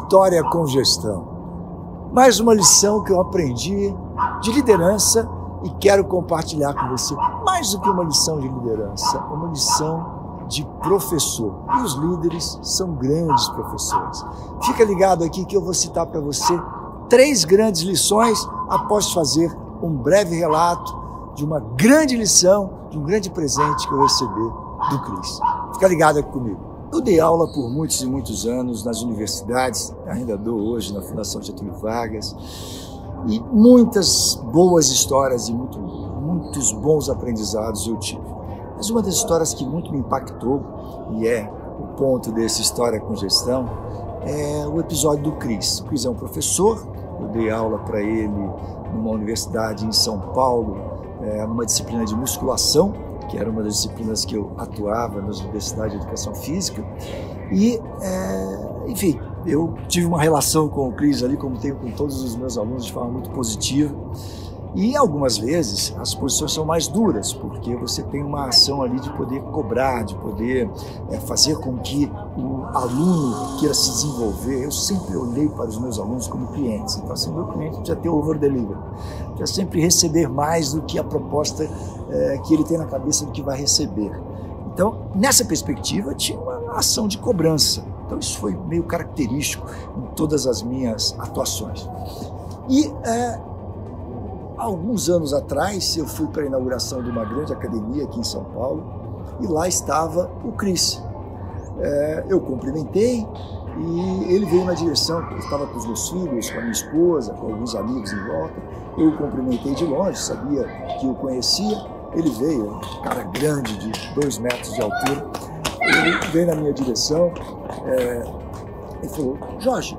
História com Gestão. Mais uma lição que eu aprendi de liderança e quero compartilhar com você. Mais do que uma lição de liderança, uma lição de professor. E os líderes são grandes professores. Fica ligado aqui que eu vou citar para você 3 grandes lições após fazer um breve relato de uma grande lição, de um grande presente que eu recebi do Cris. Fica ligado aqui comigo. Eu dei aula por muitos e muitos anos nas universidades, ainda dou hoje na Fundação Getúlio Vargas, e muitas boas histórias e muitos bons aprendizados eu tive. Mas uma das histórias que muito me impactou, e é o ponto dessa História com Gestão, é o episódio do Cris. O Cris é um professor, eu dei aula para ele numa universidade em São Paulo, numa disciplina de musculação, que era uma das disciplinas que eu atuava nas universidades de educação física. E, enfim, eu tive uma relação com o Cris ali, como tenho com todos os meus alunos, de forma muito positiva. E algumas vezes as posições são mais duras, porque você tem uma ação ali de poder cobrar, de poder fazer com que o aluno queira se desenvolver. Eu sempre olhei para os meus alunos como clientes, então assim, meu cliente precisa ter over-delivery, precisa sempre receber mais do que a proposta que ele tem na cabeça do que vai receber. Então, nessa perspectiva, tinha uma ação de cobrança. Então, isso foi meio característico em todas as minhas atuações. E alguns anos atrás, eu fui para a inauguração de uma grande academia aqui em São Paulo e lá estava o Cris. Eu cumprimentei e ele veio na direção, eu estava com os meus filhos, com a minha esposa, com alguns amigos em volta. Eu o cumprimentei de longe, sabia que o conhecia. Ele veio, um cara grande, de 2 metros de altura. Ele veio na minha direção e falou: Jorge,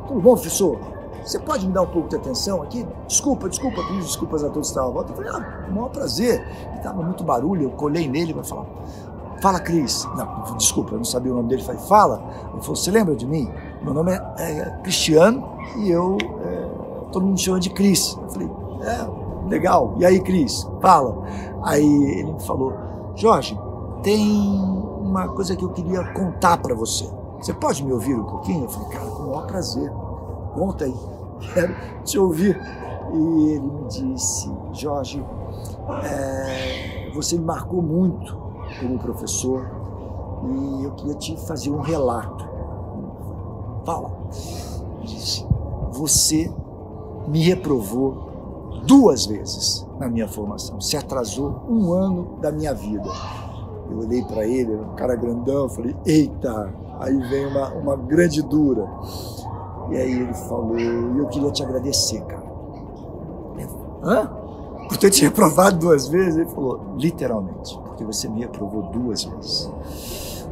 tudo bom, professor? Você pode me dar um pouco de atenção aqui? Desculpa, pedi desculpas a todos que estavam à volta. Eu falei: o maior prazer. E estava muito barulho, eu colei nele para falar: fala, Cris. Não, desculpa, eu não sabia o nome dele. Eu falei: fala. Ele falou: você lembra de mim? Meu nome é Cristiano e todo mundo me chama de Cris. Eu falei: legal. E aí, Cris? Fala. Aí ele me falou: Jorge, tem uma coisa que eu queria contar para você. Você pode me ouvir um pouquinho? Eu falei: cara, com o maior prazer. Conta aí, quero te ouvir. E ele me disse: Jorge, você me marcou muito como professor e eu queria te fazer um relato. Fala. Ele disse: você me reprovou 2 vezes na minha formação, se atrasou 1 ano da minha vida. Eu olhei para ele, um cara grandão, falei: eita, aí vem uma grande dura. E aí ele falou: eu queria te agradecer, cara. Hã? Por ter te reprovado 2 vezes? Ele falou: literalmente, porque você me reprovou 2 vezes.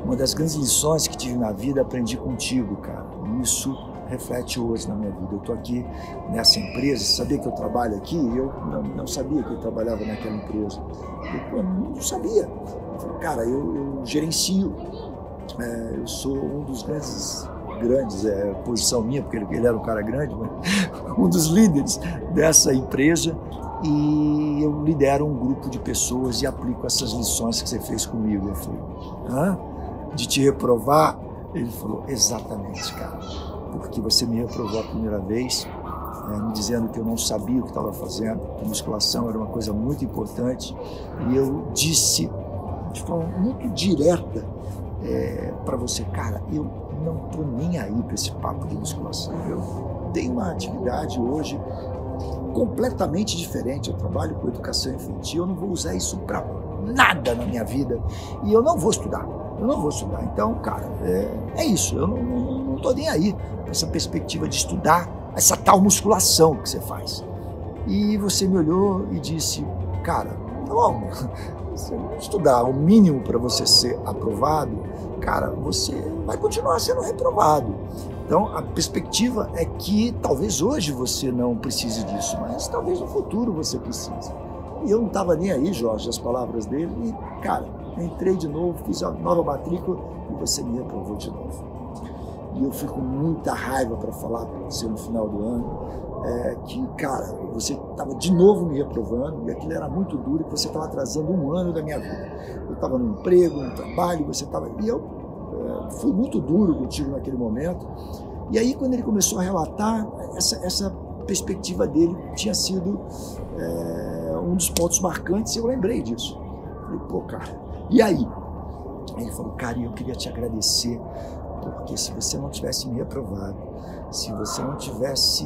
Uma das grandes lições que tive na vida, aprendi contigo, cara. E isso reflete hoje na minha vida. Eu estou aqui nessa empresa, sabia que eu trabalho aqui? Eu não sabia que eu trabalhava naquela empresa. Eu não sabia. Eu falei: cara, eu gerencio. Eu sou um dos grandes, posição minha, porque ele era um cara grande, mas um dos líderes dessa empresa, e eu lidero um grupo de pessoas e aplico essas lições que você fez comigo. Eu falei: hã? De te reprovar? Ele falou: exatamente, cara, porque você me reprovou a primeira vez, me dizendo que eu não sabia o que estava fazendo, que a musculação era uma coisa muito importante, e eu disse de forma muito direta para você: cara, eu não estou nem aí para esse papo de musculação. Eu tenho uma atividade hoje completamente diferente. Eu trabalho com educação infantil, eu não vou usar isso para nada na minha vida e eu não vou estudar. Então, cara, é isso. Eu não estou nem aí para essa perspectiva de estudar essa tal musculação que você faz. E você me olhou e disse: cara, não, se eu estudar o mínimo para você ser aprovado, cara, você vai continuar sendo reprovado. Então, a perspectiva é que talvez hoje você não precise disso, mas talvez no futuro você precise. E eu não estava nem aí, Jorge, as palavras dele, e, cara, entrei de novo, fiz a nova matrícula e você me reprovou de novo. E eu fico com muita raiva para falar para você no final do ano, que, cara, você estava de novo me reprovando e aquilo era muito duro, que você estava atrasando 1 ano da minha vida. Eu estava no emprego, no trabalho, você estava... E eu fui muito duro contigo naquele momento E aí, quando ele começou a relatar, essa perspectiva dele tinha sido um dos pontos marcantes, e eu lembrei disso. Falei, pô, cara, e aí? Aí ele falou, cara, eu queria te agradecer, porque se você não tivesse me reprovado, se você não tivesse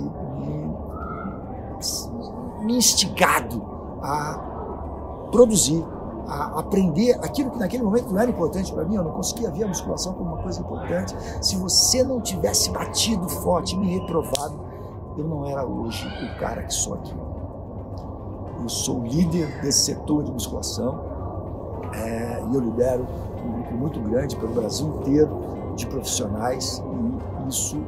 me instigado a produzir, a aprender aquilo que naquele momento não era importante para mim, eu não conseguia ver a musculação como uma coisa importante, se você não tivesse batido forte e me reprovado, eu não era hoje o cara que sou aqui. Eu sou o líder desse setor de musculação e eu lidero um grupo muito grande pelo Brasil inteiro de profissionais, e isso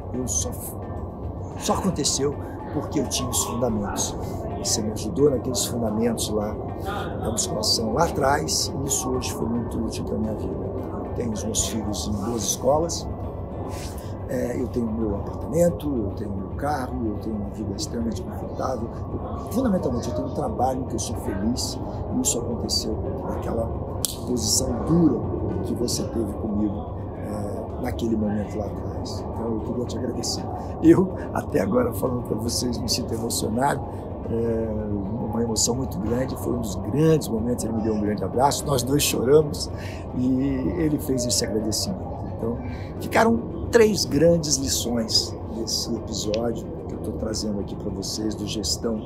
só aconteceu porque eu tinha os fundamentos. Você me ajudou naqueles fundamentos lá da musculação lá atrás, e isso hoje foi muito útil para a minha vida. Eu tenho os meus filhos em 2 escolas, eu tenho meu apartamento, eu tenho meu carro, eu tenho uma vida extremamente confortável. Fundamentalmente, eu tenho um trabalho em que eu sou feliz, e isso aconteceu naquela posição dura que você teve comigo naquele momento lá atrás. Então, eu queria te agradecer. Eu, até agora, falando para vocês, me sinto emocionado, uma emoção muito grande, foi um dos grandes momentos, ele me deu um grande abraço, nós dois choramos, e ele fez esse agradecimento. Então, ficaram 3 grandes lições desse episódio que eu estou trazendo aqui para vocês do Gestão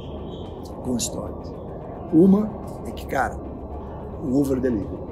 com Histórias. Uma é que, cara, o over-delivery.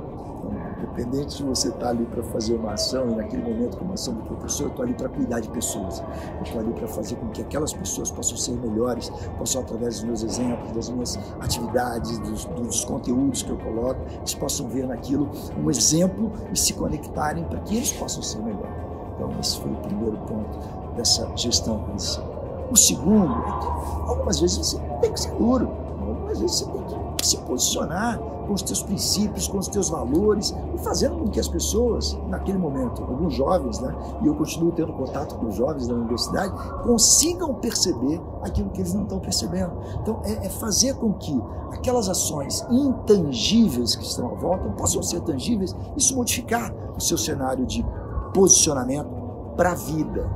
Independente de você estar ali para fazer uma ação, e naquele momento, como ação do professor, eu estou ali para cuidar de pessoas. Eu estou ali para fazer com que aquelas pessoas possam ser melhores, possam, através dos meus exemplos, das minhas atividades, dos conteúdos que eu coloco, eles possam ver naquilo um exemplo e se conectarem para que eles possam ser melhores. Então, esse foi o primeiro ponto dessa gestão com lição. O segundo é que algumas vezes você tem que ser duro, algumas vezes você tem que se posicionar com os teus princípios, com os teus valores, e fazendo com que as pessoas, naquele momento, alguns jovens, né, e eu continuo tendo contato com os jovens da universidade, consigam perceber aquilo que eles não estão percebendo. Então, é fazer com que aquelas ações intangíveis que estão à volta possam ser tangíveis, isso modificar o seu cenário de posicionamento para a vida.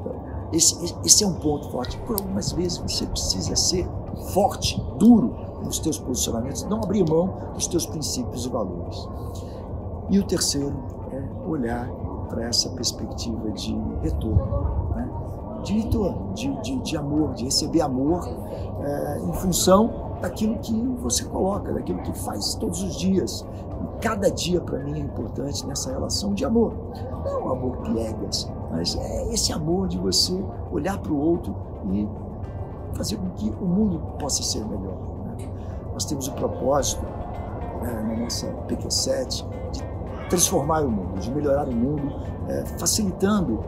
Então, esse é um ponto forte. Por algumas vezes você precisa ser forte, duro nos teus posicionamentos, não abrir mão dos teus princípios e valores. E o terceiro é olhar para essa perspectiva de retorno, né? De retorno, de amor, de receber amor em função daquilo que você coloca, daquilo que faz todos os dias. E cada dia, para mim, é importante nessa relação de amor. Não o amor piegas, mas é esse amor de você olhar para o outro e fazer com que o mundo possa ser melhor. Né? Nós temos o propósito, na nossa PQ7, de transformar o mundo, de melhorar o mundo, facilitando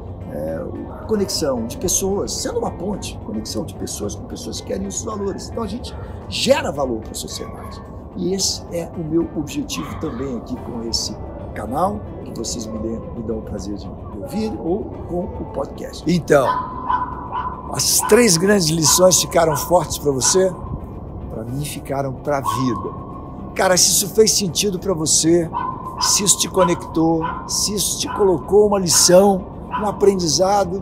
a conexão de pessoas, sendo uma ponte, conexão de pessoas com pessoas que querem os valores. Então a gente gera valor para a sociedade. E esse é o meu objetivo também aqui com esse canal, que vocês me dão o prazer de ouvir, ou com o podcast. Então, as 3 grandes lições ficaram fortes para você? Para mim ficaram para a vida. Cara, se isso fez sentido para você, se isso te conectou, se isso te colocou uma lição, um aprendizado,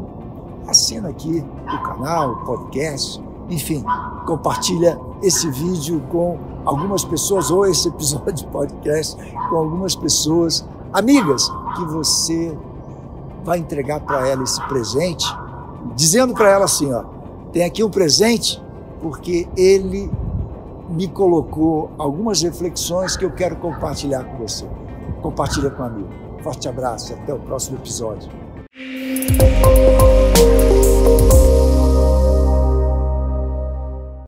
assina aqui o canal, o podcast, enfim, compartilha esse vídeo com algumas pessoas, ou esse episódio de podcast com algumas pessoas, amigas, que você vai entregar para ela esse presente, dizendo para ela assim, ó, tem aqui um presente porque ele me colocou algumas reflexões que eu quero compartilhar com você. Compartilha com um amigo. Forte abraço e até o próximo episódio.